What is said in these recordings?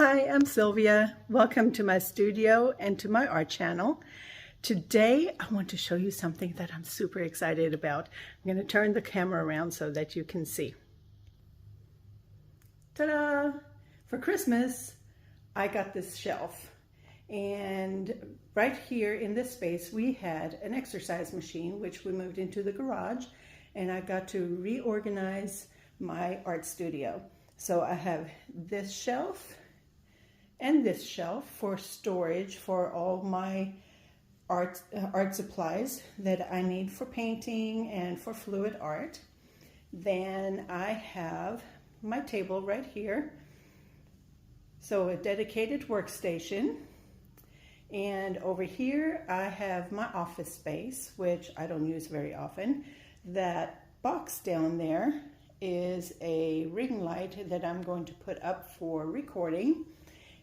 Hi, I'm Sylvia. Welcome to my studio and to my art channel. Today, I want to show you something that I'm super excited about. I'm going to turn the camera around so that you can see. Ta-da! For Christmas, I got this shelf. And right here in this space, we had an exercise machine, which we moved into the garage. And I got to reorganize my art studio. So I have this shelf and this shelf for storage for all my art supplies that I need for painting and for fluid art. Then I have my table right here. So a dedicated workstation. And over here I have my office space, which I don't use very often. That box down there is a ring light that I'm going to put up for recording.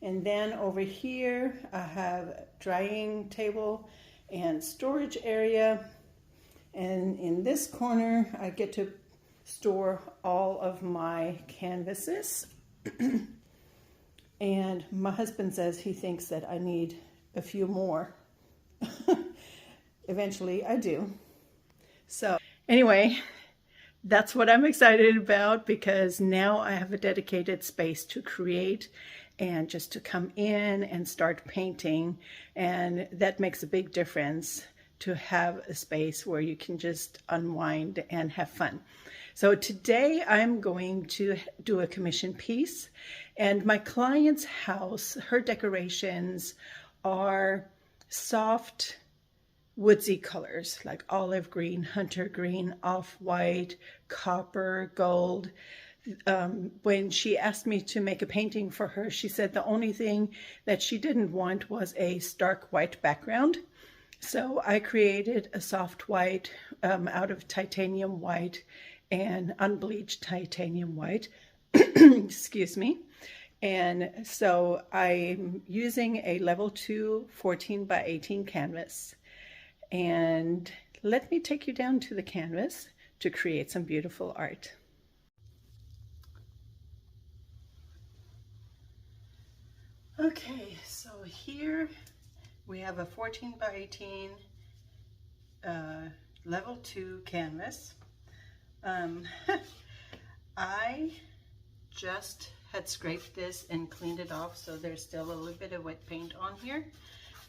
And then over here I have drying table and storage area. And in this corner I get to store all of my canvases. And my husband says he thinks that I need a few more. Eventually I do. So anyway, that's what I'm excited about, because now I have a dedicated space to create and just to come in and start painting. And that makes a big difference, to have a space where you can just unwind and have fun. So today I'm going to do a commission piece, and my client's house, her decorations are soft woodsy colors like olive green, hunter green, off-white, copper, gold. When she asked me to make a painting for her, she said the only thing that she didn't want was a stark white background. So I created a soft white out of titanium white and unbleached titanium white. Excuse me. And so I'm using a level 2 14 by 18 canvas. And let me take you down to the canvas to create some beautiful art. Okay, so here we have a 14 by 18 level 2 canvas. I just had scraped this and cleaned it off, so there's still a little bit of wet paint on here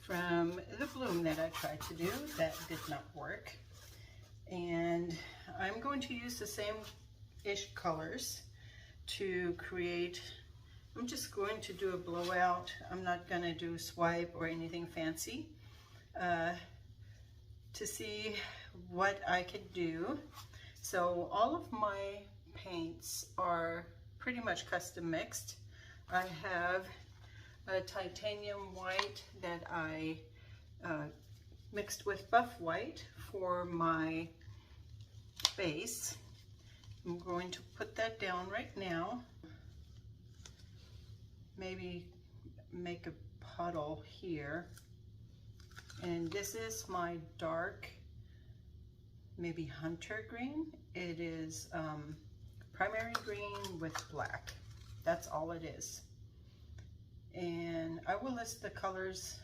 from the bloom that I tried to do that did not work. And I'm going to use the same-ish colors to create. I'm just going to do a blowout. I'm not going to do swipe or anything fancy to see what I could do. So all of my paints are pretty much custom mixed. I have a titanium white that I mixed with buff white for my base. I'm going to put that down right now. Maybe make a puddle here. And this is my dark, maybe hunter green. It is primary green with black. That's all it is. And I will list the colors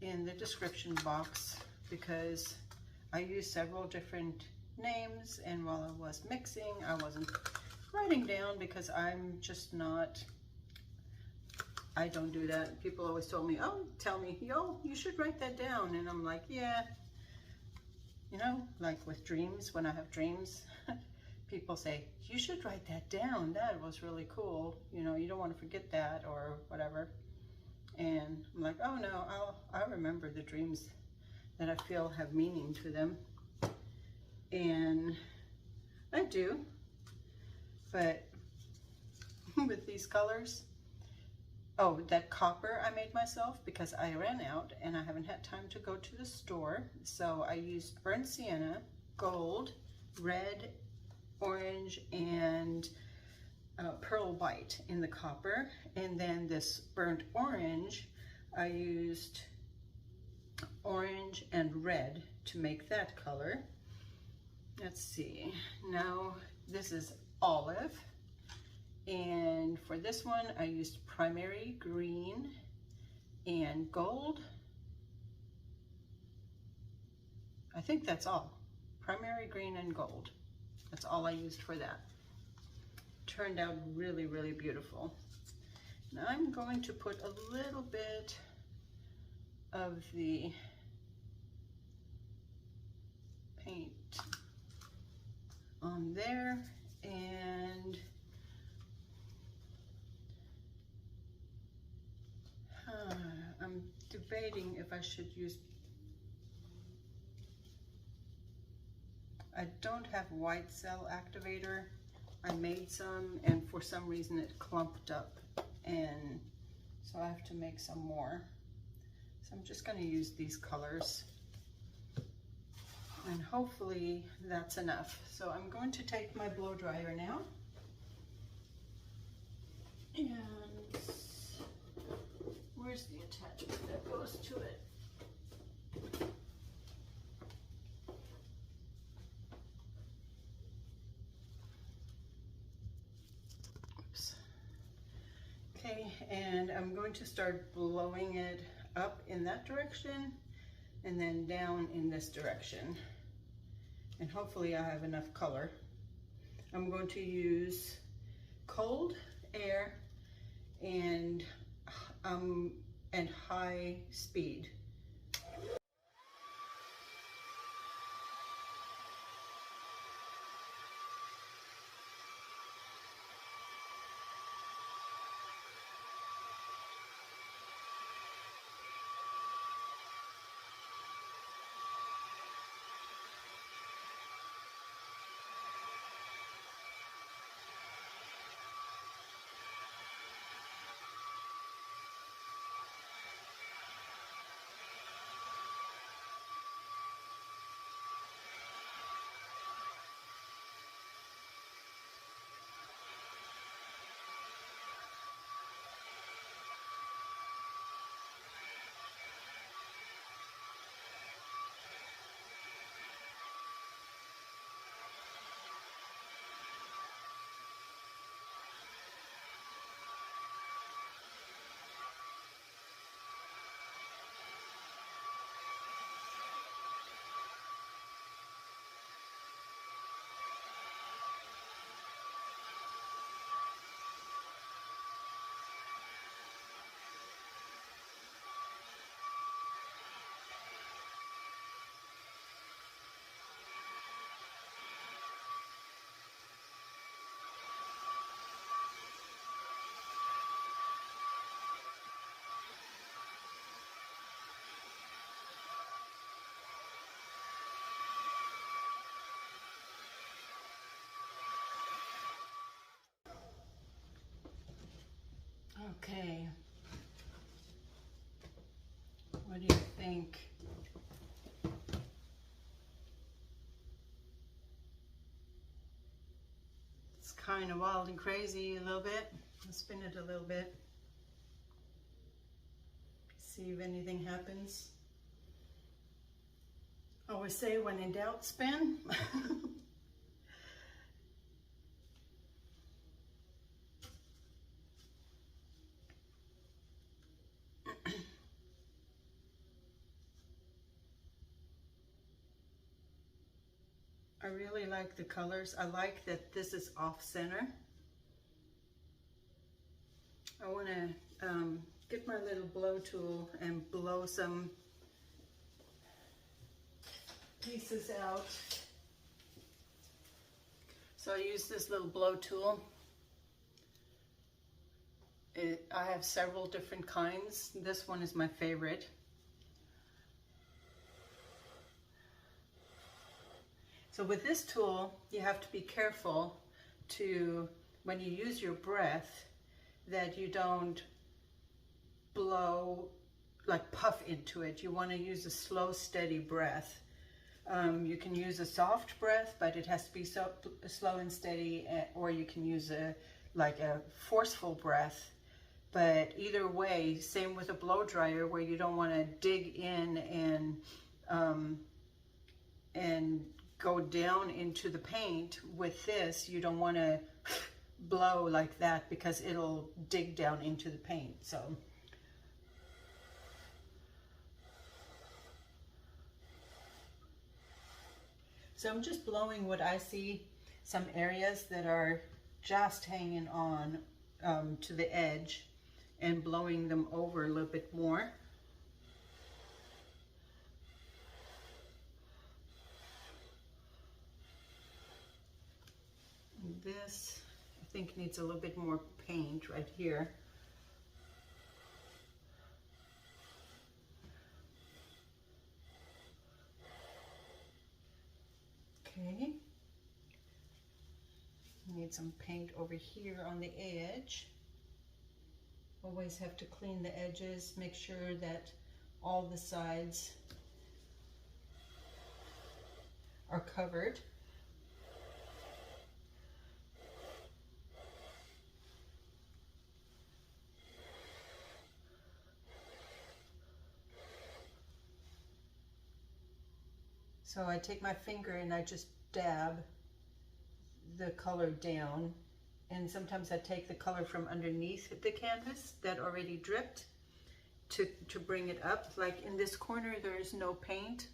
in the description box, because I use several different names, and while I was mixing, I wasn't writing down because I'm just not, I don't do that. People always told me, oh, tell me, yo, you should write that down. And I'm like, yeah, you know, like with dreams, when I have dreams, people say, you should write that down. That was really cool. You know, you don't want to forget that or whatever. And I'm like, oh no, I'll remember the dreams that I feel have meaning to them. And I do, but with these colors, oh, that copper I made myself because I ran out and I haven't had time to go to the store. So I used Burnt Sienna, gold, red, orange, and pearl white in the copper. And then this burnt orange, I used orange and red to make that color. Let's see, now this is olive, And for this one, I used primary green and gold. I think that's all. Primary green and gold. That's all I used for that. Turned out really, really beautiful. Now I'm going to put a little bit of the paint on there, and I'm debating if I should use, I don't have white cell activator. I made some and for some reason it clumped up, and so I have to make some more. So I'm just going to use these colors and hopefully that's enough. So I'm going to take my blow dryer now, and where's the attachment that goes to it? Oops. Okay, and I'm going to start blowing it up in that direction and then down in this direction. And hopefully I have enough color. I'm going to use cold air and high speed. Okay, what do you think? It's kind of wild and crazy a little bit. I'll spin it a little bit. See if anything happens. I always say when in doubt, spin. I really like the colors. I like that this is off center. I want to get my little blow tool and blow some pieces out. So I use this little blow tool. I have several different kinds. This one is my favorite. So with this tool, you have to be careful to, when you use your breath, that you don't blow, like puff into it. You want to use a slow, steady breath. You can use a soft breath, but it has to be so slow and steady, or you can use a forceful breath. But either way, same with a blow dryer, where you don't want to dig in and go down into the paint. With this, you don't want to blow like that because it'll dig down into the paint. So I'm just blowing what I see, some areas that are just hanging on to the edge, and blowing them over a little bit more. And this, I think, needs a little bit more paint right here. Okay. Need some paint over here on the edge. Always have to clean the edges, make sure that all the sides are covered. So I take my finger and I just dab the color down, and sometimes I take the color from underneath the canvas that already dripped to bring it up. Like in this corner there is no paint.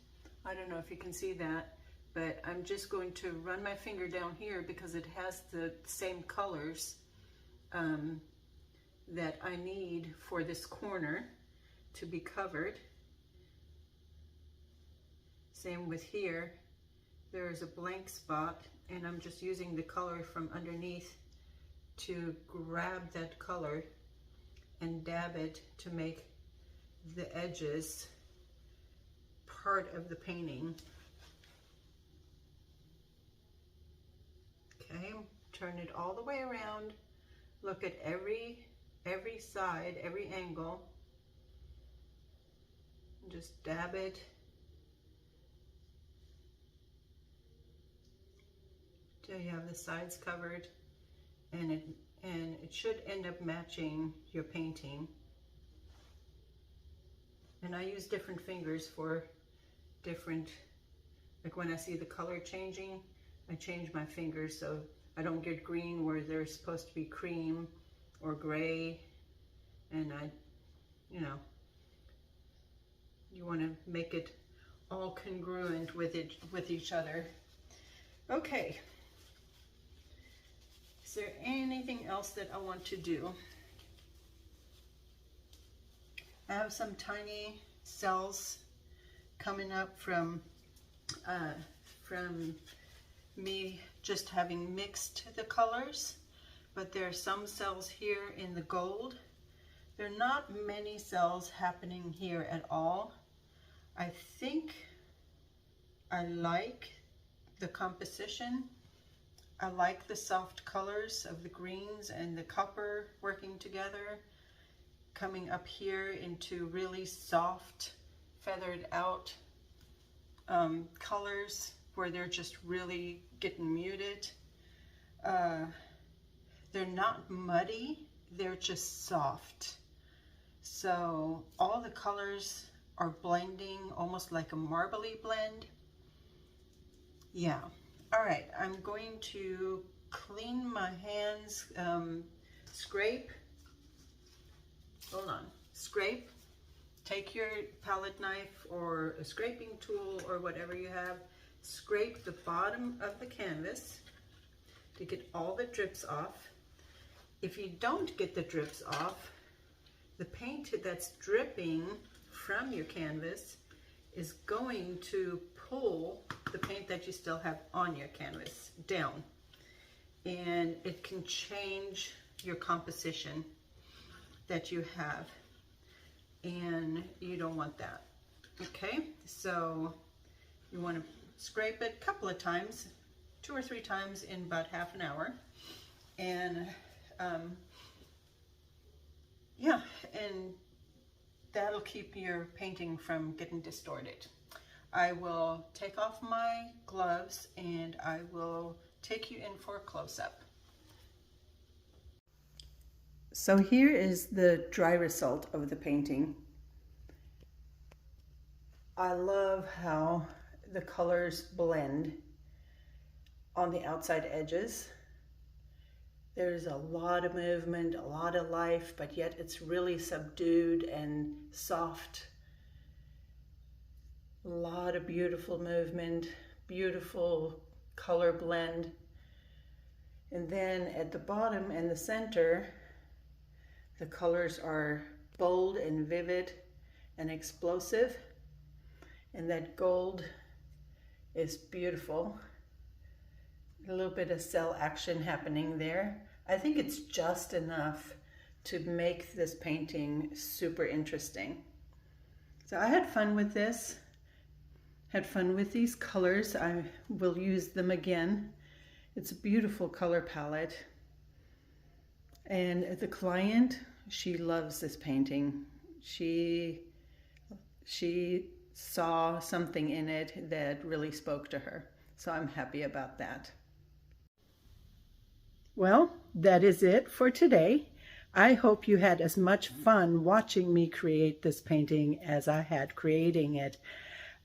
I don't know if you can see that, but I'm just going to run my finger down here because it has the same colors that I need for this corner to be covered. Same with here, there is a blank spot, and I'm just using the color from underneath to grab that color and dab it to make the edges part of the painting. Okay, turn it all the way around. Look at every side, every angle. Just dab it. Till you have the sides covered, and it should end up matching your painting. And I use different fingers for different, like when I see the color changing, I change my fingers so I don't get green where they're supposed to be cream or gray. And you want to make it all congruent with each other. Okay. Is there anything else that I want to do? I have some tiny cells coming up from me just having mixed the colors, but there are some cells here in the gold. There are not many cells happening here at all. I think I like the composition. I like the soft colors of the greens and the copper working together, coming up here into really soft, feathered out colors where they're just really getting muted. They're not muddy, they're just soft. So all the colors are blending almost like a marbly blend. Yeah. All right, I'm going to clean my hands, scrape, hold on, scrape, take your palette knife or a scraping tool or whatever you have, scrape the bottom of the canvas to get all the drips off. If you don't get the drips off, the paint that's dripping from your canvas is going to pull the paint that you still have on your canvas down, and it can change your composition that you have, and you don't want that. Okay, so you want to scrape it a couple of times, 2 or 3 times in about half an hour, and yeah, and that'll keep your painting from getting distorted. I will take off my gloves and I will take you in for a close-up. So here is the dry result of the painting. I love how the colors blend on the outside edges. There's a lot of movement, a lot of life, but yet it's really subdued and soft. A lot of beautiful movement, beautiful color blend. And then at the bottom and the center, the colors are bold and vivid and explosive. And that gold is beautiful. A little bit of cell action happening there. I think it's just enough to make this painting super interesting. So I had fun with this. Had fun with these colors. I will use them again. It's a beautiful color palette. And the client, she loves this painting. She saw something in it that really spoke to her. So I'm happy about that. Well, that is it for today. I hope you had as much fun watching me create this painting as I had creating it.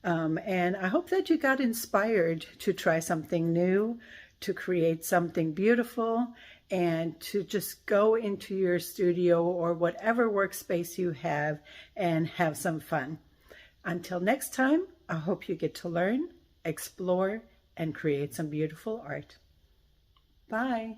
And I hope that you got inspired to try something new, to create something beautiful, and to just go into your studio or whatever workspace you have and have some fun. Until next time, I hope you get to learn, explore, and create some beautiful art. Bye.